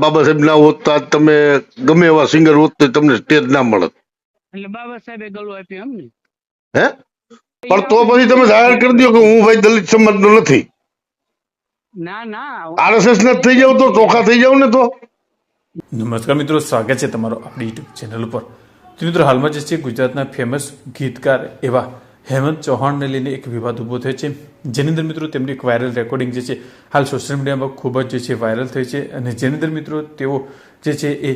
બાબા સાહેબ ના હોત તો આજ તમે ગમે એવા સિંગર હોત તો તમને સ્ટેજ ના મળત. એટલે બાબા સાહેબે ગળું આપ્યું એમ ને? હે પણ તો પછી તમે જાહેર કરી દો કે હું ભાઈ દલિત સમાજ નો નથી. ના ના, આરએસએસ ને થઈ જાવ તો ચોખા થઈ જાવ ને તો. નમસ્કાર મિત્રો, સ્વાગત છે તમારો આપણી યુટ્યુબ ચેનલ ઉપર. તો મિત્રો, હાલમાં જે છે ગુજરાતના ફેમસ ગીતકાર એવા હેમંત ચૌહાણને લઈને એક વિવાદ ઊભો થયો છે, જેની અંદર મિત્રો તેમની એક વાયરલ રેકોર્ડિંગ જે છે હાલ સોશિયલ મીડિયામાં ખૂબ જ જે છે વાયરલ થઈ છે. અને જેની અંદર મિત્રો તેઓ જે છે એ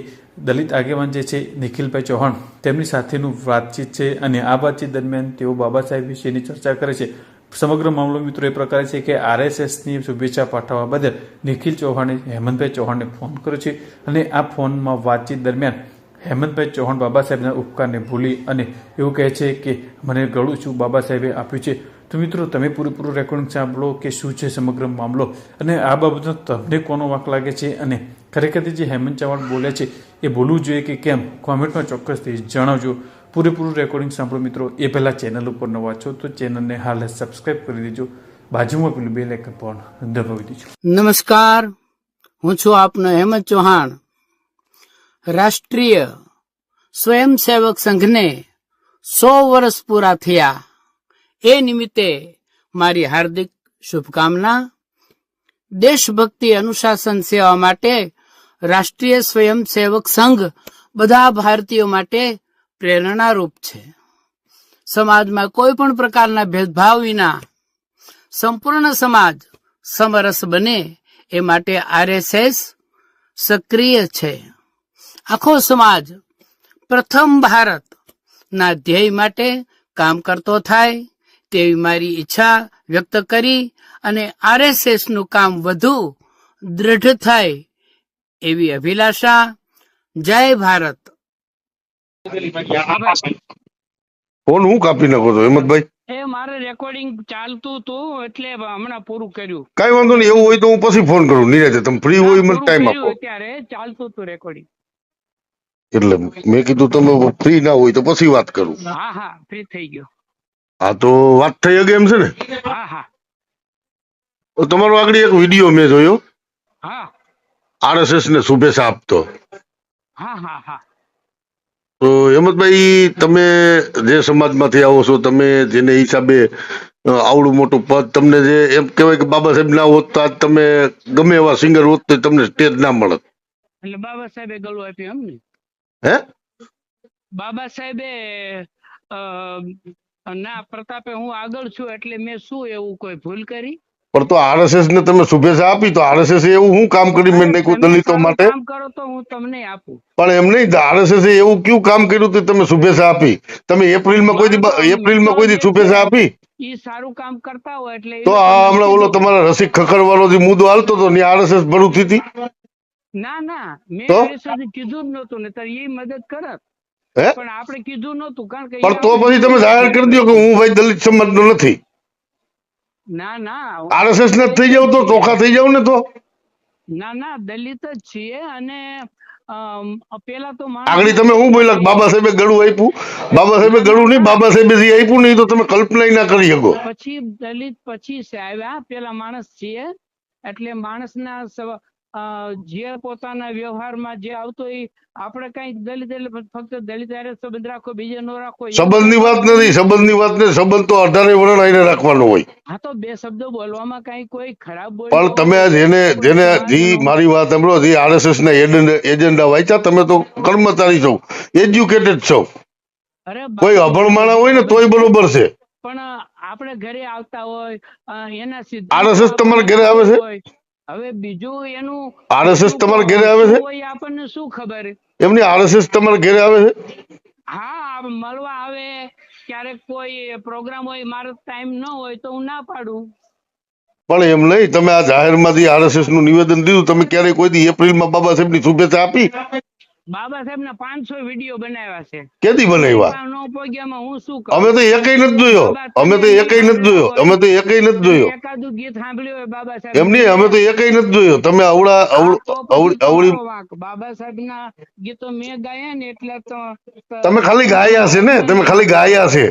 દલિત આગેવાન જે છે નિખિલભાઈ ચૌહાણ તેમની સાથેનું વાતચીત છે, અને આ વાતચીત દરમિયાન તેઓ બાબા સાહેબ વિશેની ચર્ચા કરે છે. સમગ્ર મામલો મિત્રો એ પ્રકારે છે કે આરએસએસની શુભેચ્છા પાઠવવા બદલ નિખિલ ચૌહાણે હેમંતભાઈ ચૌહાણને ફોન કર્યો છે, અને આ ફોનમાં વાતચીત દરમિયાન હેમંતભાઈ ચૌહાણ બાબા સાહેબના ઉપકારને ભૂલી અને એવું કહે છે કે મને ગળું શું બાબા સાહેબે આપ્યું છે. તો મિત્રો, તમે પૂરેપૂરું રેકોર્ડિંગ સાંભળો કે શું છે સમગ્ર મામલો, અને આ બાબતનો તમને કોનો વાંક લાગે છે, અને ખરેખર જે હેમંત ચૌહાણ બોલે છે એ બોલવું જોઈએ કે કેમ, કોમેન્ટમાં ચોક્કસથી જણાવજો. પૂરેપૂરું રેકોર્ડિંગ સાંભળો મિત્રો. એ પહેલાં ચેનલ ઉપર નવા છો તો ચેનલને હાલ સબસ્ક્રાઈબ કરી દેજો, બાજુમાં પેલું બેલ આઇકન પણ દબાવી દેજો. નમસ્કાર, હું છું આપનો હેમંત ચૌહાણ. રાષ્ટ્રીય સ્વયંસેવક સંઘને 100 વર્ષ પૂરા થયા એ નિમિત્તે મારી હાર્દિક શુભકામના. દેશભક્તિ અનુશાસન સેવા માટે રાષ્ટ્રીય સ્વયંસેવક સંઘ બધા ભારતીયો માટે પ્રેરણારૂપ છે. સમાજમાં કોઈ પણ પ્રકારના ભેદભાવ વિના સંપૂર્ણ સમાજ સમરસ બને એ માટે આરએસએસ સક્રિય છે. આખો સમાજ પ્રથમ ભારત ના ધ્યેય માટે કામ કરતો થાય તેવી મારી ઈચ્છા વ્યક્ત કરી, અને આરએસએસ નું કામ વધુ દૃઢ થાય એવી અભિલાષા. જય ભારત. ફોન હું કાપી નાખો છો હેમંતભાઈ? એ મારે રેકોર્ડિંગ ચાલતું હતું એટલે હમણાં પૂરું કર્યું. કઈ વાંધો નહીં, એવું હોય તો હું પછી ફોન કરું નિરાતે. તમે ફ્રી હોય મને ટાઈમ આપો. અત્યારે ચાલતું હતું રેકોર્ડિંગ, એટલે મેં કીધું તમે ફ્રી ના હોય તો પછી વાત કરું. હા હા, ફ્રી થઈ ગયો. હા તો વાત થઈ ગઈ એમ છે ને? હા હા તો તમારો આગળ એક વિડીયો મેં જોયો, હા આરએસએસ ને શુભેચ્છા આપતો. હા હા હા. તો હેમંતભાઈ, તમે જે સમાજમાંથી આવો છો, તમે જેને હિસાબે આવડું મોટું પદ, તમને જે એમ કહેવાય કે બાબા સાહેબ ના હોત તો આજ તમે ગમે એવા સિંગર હોત તો તમને સ્ટેજ ના મળત. એટલે બાબા સાહેબે ગળું આપ્યું એમ ને? હે બાબા સાહેબે ના પ્રતાપે હું આગળ છું એટલે મેં શું એવું કોઈ ભૂલ કરી? પણ તો આરએસએસ ને તમે શુભેચ્છા આપી તો આરએસએસ એવું શું કામ કરી મેં નાખ્યું દલિતો માટે? કામ કરો તો હું તમને આપું. પણ એમ નહીં, આરએસએસ એવું કયું કામ કર્યું તો તમે શુભેચ્છા આપી? તમે એપ્રિલમાં કોઈ દી શુભેચ્છા આપી? ઈ સારું કામ કરતા હોય એટલે. તો આ હમણાં ઓલો તમારા રસિક ખખરવાળો જે મુદ્દો હાલતો હતો ને આરએસએસ ભરૂચ હતી? ના ના, મેં તો કીધું જ નતું ને, એ મદદ કરત. હે પણ આપણે કીધું નતું, કારણ કે પણ તો પછી તમે જાહેર કરી દો કે હું ભાઈ દલિત સમાજ નો નથી. ના ના, આરએસએસ ને થઈ જાવ તો ચોખા થઈ જાવ ને તો. ના ના, દલિત જ છીએ. અને પેલા તો આગળ તમે હું બોલ્યા બાબા સાહેબે ગળું આપ્યું? બાબા સાહેબે ગળું નહીં, બાબા સાહેબે જે આપ્યું નહીં તો તમે કલ્પના ના કરી શકો. પછી દલિત પછી આવ્યા, પેલા માણસ છીએ એટલે માણસના જે પોતાના વ્યવહારમાં જે આવતો એ આપણે કઈ દલિત એટલે ફક્ત દલિત હારે સંબંધ રાખો, બીજે નો રાખો. સંબંધની વાત નથી, સંબંધની વાત ને સંબંધ તો 18 વર્ષ આઈને રાખવાનો હોય. હા તો બે શબ્દો બોલવામાં કઈ કોઈ ખરાબ બોલ. પણ તમે જેને મારી વાત સાંભળો, જે આરએસએસ ના એજન્ડા વાંચ્યા, તમે તો કર્મચારી છો, એજ્યુકેટેડ છો. કોઈ અભણ માણસ હોય ને તોય બરોબર છે. પણ આપણે ઘરે આવતા હોય એના આરએસએસ તમારા ઘરે આવે છે? હવે બીજું એનું આરએસએસ તમારા ઘરે આવે છે? આપણને શું ખબર? એમની આરએસએસ તમારા ઘરે આવે છે? હા, મળવા આવે ક્યારેક, કોઈ પ્રોગ્રામ હોય, મારો ટાઈમ ન હોય તો હું ના પાડું. પણ એમ નહીં, તમે આ જાહેરમાંથી આરએસએસ નું નિવેદન દીધું, તમે ક્યારે કોઈ દી એપ્રિલમાં બાબા સાહેબ ની શુભેચ્છા આપી? બાબા સાહેબ ના 500 વિડીયો બનાવ્યા છે. કેદી બનાવ્યા? હું શું અમે તો એકય નથી જોયો. એકાદું ગીત સાંભળ્યું હોય બાબા સાહેબ એમની, અમે તો એકય નથી જોયો. તમે અવળી બાબા સાહેબ ના ગીતો મેં ગાયા ને એટલે તો તમે ખાલી ગાયા છે ને, તમે ખાલી ગાયા છે.